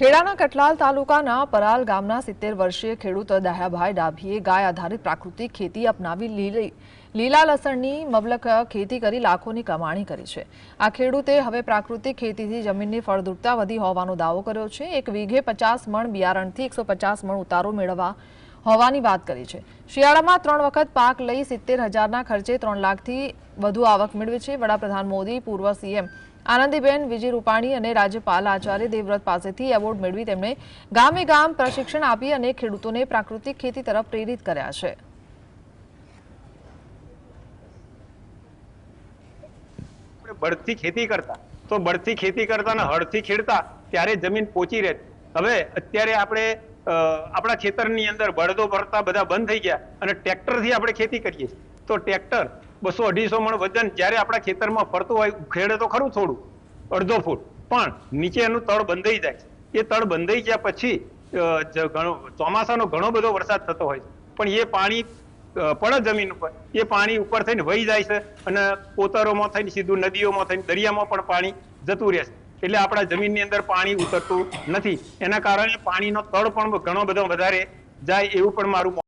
ખેડાના કટલાલ તાલુકાના પરાલ ગામના 70 વર્ષીય ખેડૂત દહયાભાઈ ડાભીએ ગાય આધારિત પ્રાકૃતિક ખેતી અપનાવી લીલા લસણની મબલક ખેતી કરી લાખોની કમાણી કરી છે। આ ખેડૂતે હવે પ્રાકૃતિક ખેતીથી જમીનની ફળદ્રુપતા વધી હોવાનો દાવો કર્યો છે। એક વીઘે 50 મણ બિયારણથી 150 મણ ઉતારો મેળવવા હોવાની વાત કરી છે। શિયાળામાં 3 વખત પાક લઈ 70,000ના ખર્ચે 3 લાખથી વધુ આવક મેળવી છે। વડાપ્રધાન મોદી, પૂર્વ સીએમ આનંદીબેન વિજય રૂપાણી અને રાજ્યપાલ આચાર્ય દેવવ્રત પાસેથી એવોર્ડ મેળવી તેમણે ગામે ગામ પ્રશિક્ષણ આપી અને ખેડૂતોને પ્રાકૃતિક ખેતી તરફ પ્રેરિત કર્યા છે। બળદથી ખેતી કરતા તો બળદથી ખેતી કરતા ને હળથી ખેડતા ત્યારે જમીન પોચી રહેતી। હવે અત્યારે આપણે આપણા ખેતરની અંદર બળદો ભરતા બધા બંધ થઈ ગયા અને ટ્રેક્ટરથી આપણે ખેતી કરીએ છીએ। તો ટ્રેક્ટર 200-250 મણ વજન જ્યારે આપણા ખેતરમાં ફરતું હોય, ખેડે તો ખરું થોડું અડધો ફૂટ, પણ નીચે એનું તળ બંધાઈ જાય છે। એ તળ બંધાઈ ગયા પછી ચોમાસાનો ઘણો બધો વરસાદ થતો હોય છે, પણ એ પાણી પડે જમીન ઉપર, એ પાણી ઉપર થઈને વહી જાય છે અને પોતરોમાં થઈને સીધું નદીઓમાં થઈને દરિયામાં પણ પાણી જતું રહેશે। એટલે આપણા જમીનની અંદર પાણી ઉતરતું નથી, એના કારણે પાણીનો તળ પણ ઘણો બધો વધારે જાય એવું પણ મારું